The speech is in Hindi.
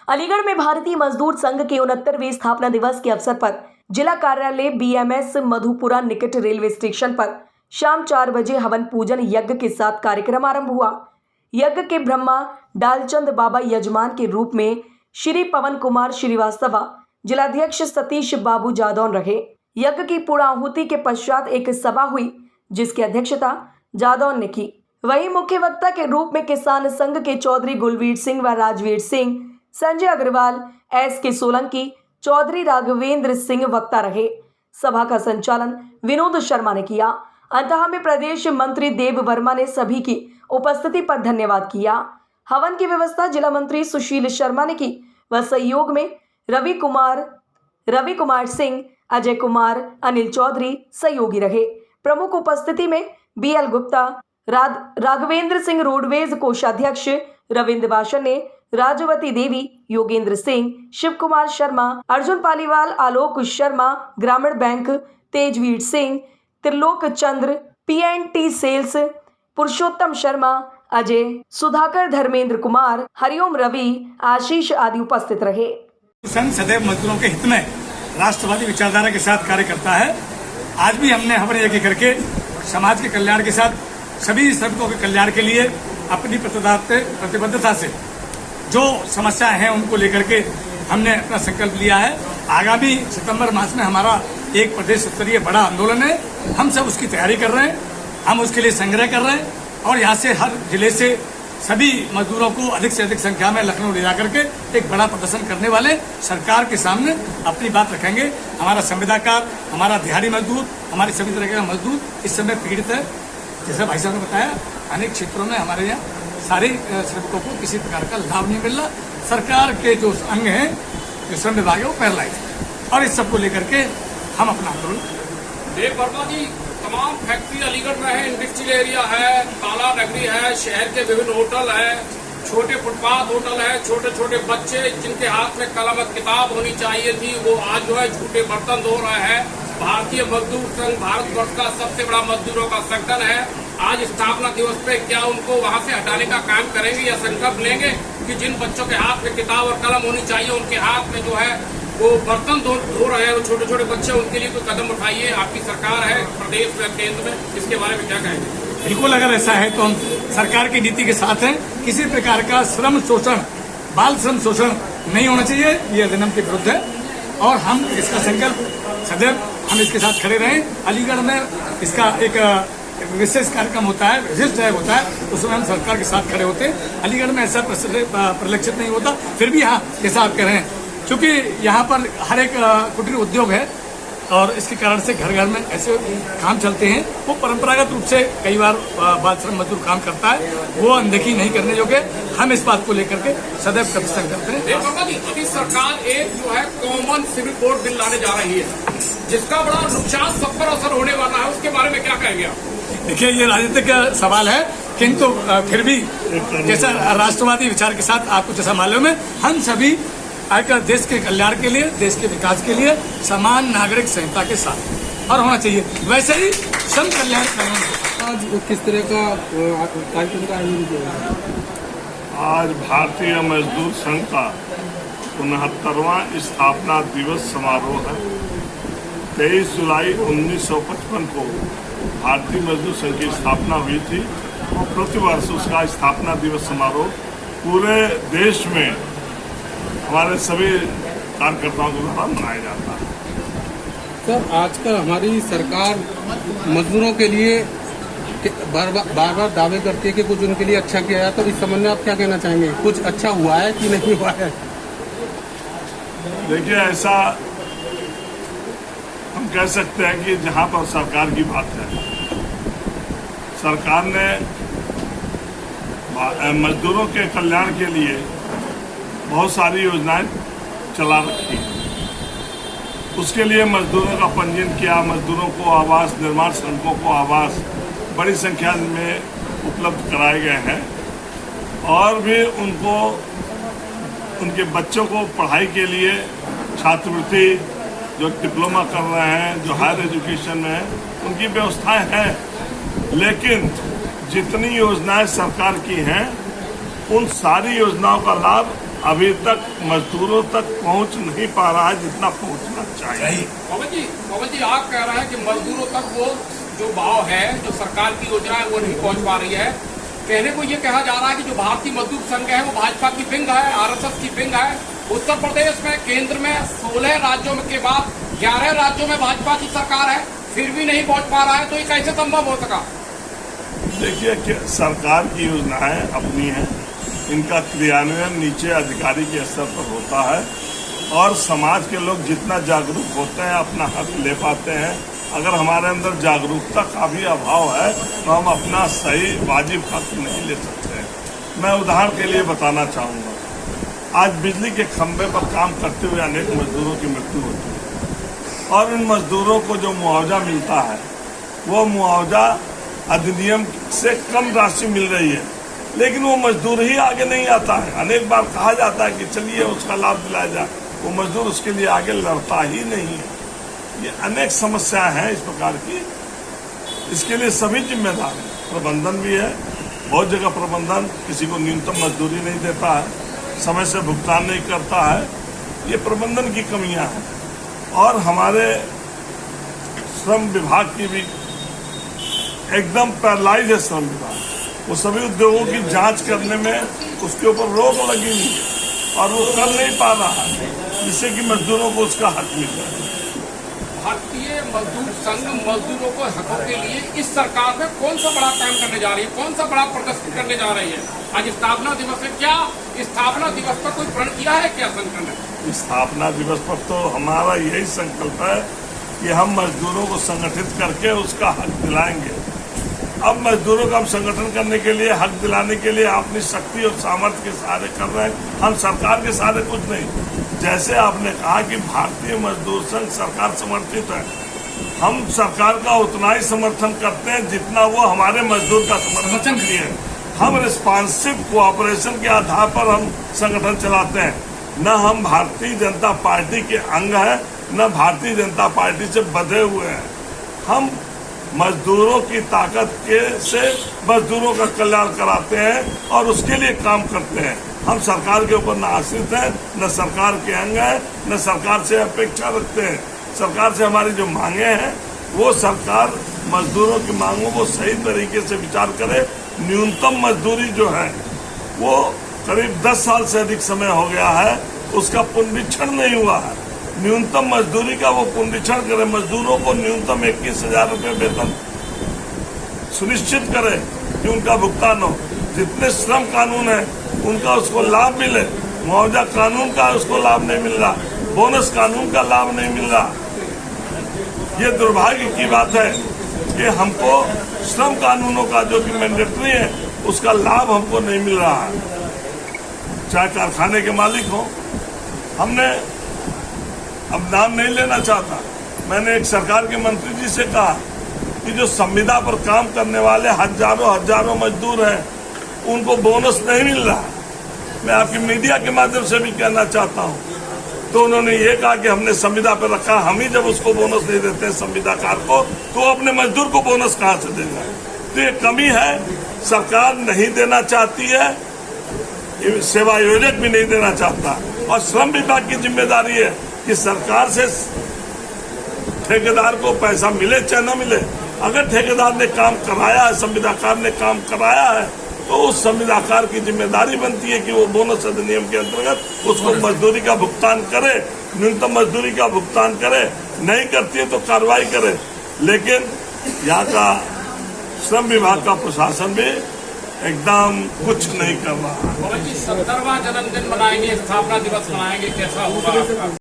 अलीगढ़ में भारतीय मजदूर संघ के 69वें स्थापना दिवस के अवसर पर जिला कार्यालय बीएमएस मधुपुरा निकट रेलवे स्टेशन पर शाम 4 बजे हवन पूजन यज्ञ के साथ कार्यक्रम आरंभ हुआ। यज्ञ के ब्रह्मा डालचंद बाबा यजमान के रूप में श्री पवन कुमार श्रीवास्तव, जिलाध्यक्ष सतीश बाबू जादौन रहे। यज्ञ की पूर्णाहुति के पश्चात एक सभा हुई जिसकी अध्यक्षता जादौन ने की। वहीं मुख्य वक्ता के रूप में किसान संघ के चौधरी गुलवीर सिंह व राजवीर सिंह, संजय अग्रवाल, एस.के. सोलंकी, चौधरी राघवेंद्र सिंह वक्ता रहे। सभा का संचालन विनोद शर्मा ने किया। अंतः में प्रदेश मंत्री देव वर्मा ने सभी की उपस्थिति पर धन्यवाद किया। हवन की व्यवस्था जिला मंत्री सुशील शर्मा ने की व सहयोग में रवि कुमार सिंह, अजय कुमार, अनिल चौधरी सहयोगी रहे। प्रमुख उपस्थिति में BL गुप्ता, राघवेंद्र सिंह रोडवेज कोषाध्यक्ष, रविंद्र बाशन ने, राजवती देवी, योगेंद्र सिंह, शिव कुमार शर्मा, अर्जुन पालीवाल, आलोक शर्मा, ग्रामीण बैंक, तेजवीर सिंह, त्रिलोक चंद्र, PNT सेल्स, पुरुषोत्तम शर्मा, अजय, सुधाकर, धर्मेंद्र कुमार, हरिओम रवि, आशीष आदि उपस्थित रहे। संघ सदैव मजदूरों के हित में राष्ट्रवादी विचारधारा के साथ कार्य करता है। आज भी हमने हवन यज्ञ करके समाज के कल्याण के साथ सभी श्रमिकों के कल्याण के लिए अपनी प्रतिबद्धता से जो समस्याएं हैं उनको लेकर के हमने अपना संकल्प लिया है। आगामी सितंबर मास में हमारा एक प्रदेश स्तरीय बड़ा आंदोलन है। हम सब उसकी तैयारी कर रहे हैं, हम उसके लिए संग्रह कर रहे हैं और यहाँ से हर जिले से सभी मजदूरों को अधिक से अधिक संख्या में लखनऊ ले जाकर के एक बड़ा प्रदर्शन करने वाले सरकार के सामने अपनी बात रखेंगे। हमारा संविदाकार, हमारा दिहाड़ी मजदूर, हमारे सभी तरह के मजदूर इस समय पीड़ित है। जैसा भाई साहब ने बताया, अनेक क्षेत्रों में हमारे यहाँ सारे श्रमिकों को किसी प्रकार का लाभ नहीं मिल रहा। सरकार के जो अंग हैं, जो श्रम विभाग है, वो पैरलाइज है और इस सबको लेकर के हम अपना आंदोलन। देव वर्मा जी, तमाम फैक्ट्री अलीगढ़ में है, इंडस्ट्रियल एरिया है, काला नगरी है, शहर के विभिन्न होटल है, छोटे फुटपाथ होटल है, छोटे छोटे बच्चे जिनके हाथ में कलम किताब होनी चाहिए थी वो आज जो है झूठे बर्तन धो रहे हैं। भारतीय मजदूर संघ भारतवर्ष का सबसे बड़ा मजदूरों का संगठन है। आज स्थापना दिवस पे क्या उनको वहाँ से हटाने का काम करेंगे या संकल्प लेंगे कि जिन बच्चों के हाथ में किताब और कलम होनी चाहिए उनके हाथ में जो है वो बर्तन धो रहे हैं, वो छोटे छोटे बच्चे, उनके लिए कोई कदम उठाइए। आपकी सरकार है प्रदेश में, केंद्र में, इसके बारे में क्या कहेंगे? बिल्कुल, अगर ऐसा है तो हम सरकार की नीति के साथ हैं। किसी प्रकार का श्रम शोषण, बाल श्रम शोषण नहीं होना चाहिए, ये अधिनियम के विरुद्ध है और हम इसका संकल्प सदैव हम इसके साथ खड़े रहें। अलीगढ़ में इसका एक विशेष कार्यक्रम होता है, विशिष्ट ड्राइव होता है, उसमें हम सरकार के साथ खड़े होते हैं। अलीगढ़ में ऐसा परिलक्षित नहीं होता, फिर भी हाँ जैसा आप कह रहे हैं, क्योंकि यहाँ पर हर एक कुटीर उद्योग है और इसके कारण से घर घर में ऐसे काम चलते हैं। वो परंपरागत रूप से कई बार बाल श्रम मजदूर काम करता है, वो अनदेखी नहीं करने योग्य। हम इस बात को लेकर के सदैव संकल्प करें। अभी सरकार एक जो है कॉमन सिविल कोड बिल लाने जा रही है जिसका बड़ा नुकसान सब पर असर होने वाला है, उसके बारे में क्या कहेंगे आप? देखिए, ये राजनीतिक सवाल है, किंतु फिर भी जैसा राष्ट्रवादी विचार के साथ आपको जैसा मालूम है, हम सभी आकर देश के कल्याण के लिए, देश के विकास के लिए समान नागरिक संहिता के साथ और होना चाहिए। वैसे ही श्रम कल्याण कानून आज किस तरह का कार्यक्रम का आयोजन किया? आज भारतीय मजदूर संघ का 69वां स्थापना दिवस समारोह है। 23 जुलाई 1955 को भारतीय मजदूर संघ की स्थापना हुई थी और प्रतिवर्ष उसका स्थापना दिवस समारोह पूरे देश में हमारे सभी कार्यकर्ताओं के द्वारा मनाया जाता है। सर, आजकल हमारी सरकार मजदूरों के लिए बार बार दावे करती है कि कुछ उनके लिए अच्छा किया है, तो इस संबंध में आप क्या कहना चाहेंगे? कुछ अच्छा हुआ है कि नहीं हुआ है? देखिए, ऐसा हम कह सकते हैं कि जहां पर सरकार की बात है, सरकार ने मजदूरों के कल्याण के लिए बहुत सारी योजनाएं चला रखी है। उसके लिए मजदूरों का पंजीयन किया, मजदूरों को आवास, निर्माण श्रमिकों को आवास बड़ी संख्या में उपलब्ध कराए गए हैं और भी उनको, उनके बच्चों को पढ़ाई के लिए छात्रवृत्ति, जो डिप्लोमा कर रहे हैं, जो हायर एजुकेशन में है, उनकी व्यवस्थाएं हैं। लेकिन जितनी योजनाएं सरकार की हैं, उन सारी योजनाओं का लाभ अभी तक मजदूरों तक पहुंच नहीं पा रहा है जितना पहुंचना चाहिए। पवन जी आप कह रहे हैं कि मजदूरों तक वो जो भाव है, जो सरकार की योजना है, वो नहीं पहुंच पा रही है। कहने को ये कहा जा रहा है कि जो भारतीय मजदूर संघ है वो भाजपा की विंग है, आरएसएस की विंग है। उत्तर प्रदेश में, केंद्र में 16 राज्यों के बाद 11 राज्यों में भाजपा की सरकार है, फिर भी नहीं पहुंच पा रहा है, तो ये कैसे संभव हो सका? देखिए, सरकार की योजनाएं अपनी हैं, इनका क्रियान्वयन नीचे अधिकारी के स्तर पर होता है और समाज के लोग जितना जागरूक होते हैं अपना हक ले पाते हैं। अगर हमारे अंदर जागरूकता का भी अभाव है तो हम अपना सही वाजिब हक नहीं ले सकते हैं। मैं उदाहरण के लिए बताना चाहूँगा, आज बिजली के खंभे पर काम करते हुए अनेक मजदूरों की मृत्यु होती है और उन मजदूरों को जो मुआवजा मिलता है वो मुआवजा अधिनियम से कम राशि मिल रही है, लेकिन वो मजदूर ही आगे नहीं आता है। अनेक बार कहा जाता है कि चलिए उसका लाभ दिलाया जाए, वो मजदूर उसके लिए आगे लड़ता ही नहीं है। ये अनेक समस्याएं हैं इस प्रकार की, इसके लिए सभी जिम्मेदार हैं। प्रबंधन भी है, बहुत जगह प्रबंधन किसी को न्यूनतम मजदूरी नहीं देता है, समय से भुगतान नहीं करता है, ये प्रबंधन की कमियां हैं। और हमारे श्रम विभाग की भी एकदम पैरालाइज है श्रम विभाग, वो सभी उद्योगों की जांच करने में उसके ऊपर रोक लगी हुई है और वो कर नहीं पा रहा है, जिससे कि मजदूरों को उसका हक मिल रहा है। भारतीय मजदूर संघ मजदूरों को हकों के लिए इस सरकार में कौन सा बड़ा काम करने जा रही है, कौन सा बड़ा प्रदर्शन करने जा रही है? आज स्थापना दिवस है, क्या स्थापना दिवस पर कोई प्रण किया है क्या संगठन ने? स्थापना दिवस पर तो हमारा यही संकल्प है कि हम मजदूरों को संगठित करके उसका हक दिलाएंगे। अब मजदूरों का हम संगठन करने के लिए, हक दिलाने के लिए अपनी शक्ति और सामर्थ्य के सहारे कर रहे हैं, हम सरकार के सहारे कुछ नहीं। जैसे आपने कहा कि भारतीय मजदूर संघ सरकार समर्थित है, हम सरकार का उतना ही समर्थन करते हैं जितना वो हमारे मजदूर का समर्थन किए हैं। हम रिस्पॉन्सिव कोऑपरेशन के आधार पर हम संगठन चलाते हैं, न हम भारतीय जनता पार्टी के अंग हैं, न भारतीय जनता पार्टी से बंधे हुए हैं। हम मजदूरों की ताकत के से मजदूरों का कल्याण कराते हैं और उसके लिए काम करते हैं। हम सरकार के ऊपर न आश्रित हैं, न सरकार के अंग हैं, न सरकार से अपेक्षा रखते हैं। सरकार से हमारी जो मांगे हैं वो सरकार मजदूरों की मांगों को सही तरीके से विचार करे। न्यूनतम मजदूरी जो है वो करीब 10 साल से अधिक समय हो गया है, उसका पुनरीक्षण नहीं हुआ है। न्यूनतम मजदूरी का वो पुनरीक्षण करे, मजदूरों को न्यूनतम 21,000 रुपये वेतन सुनिश्चित करे कि उनका भुगतान हो। जितने श्रम कानून है उनका उसको लाभ मिले, मुआवजा कानून का उसको लाभ नहीं मिल रहा, बोनस कानून का लाभ नहीं मिल रहा। ये दुर्भाग्य की बात है कि हमको श्रम कानूनों का जो कि मैंडेटरी है उसका लाभ हमको नहीं मिल रहा है। चाहे कारखाने के मालिक हो, हमने अब नाम नहीं लेना चाहता, मैंने एक सरकार के मंत्री जी से कहा कि जो संविदा पर काम करने वाले हजारों मजदूर हैं उनको बोनस नहीं मिल रहा। मैं आपकी मीडिया के माध्यम से भी कहना चाहता हूं, तो उन्होंने ये कहा कि हमने संविदा पर रखा, हम ही जब उसको बोनस नहीं देते हैं संविदाकार को, तो अपने मजदूर को बोनस कहां से देगा? तो ये कमी है, सरकार नहीं देना चाहती है, सेवा योजक भी नहीं देना चाहता। और श्रम विभाग की जिम्मेदारी है कि सरकार से ठेकेदार को पैसा मिले चाहे न मिले, अगर ठेकेदार ने काम कराया है, संविदाकार ने काम कराया है, तो उस संविदाकार की जिम्मेदारी बनती है कि वो बोनस अधिनियम के अंतर्गत उसको मजदूरी का भुगतान करे, न्यूनतम मजदूरी का भुगतान करे। नहीं करती है तो कार्रवाई करे। लेकिन यहाँ का श्रम विभाग का प्रशासन भी एकदम कुछ नहीं कर रहा है। 70वां जन्मदिन मनाएंगे, स्थापना दिवस मनाएंगे, कैसा होगा?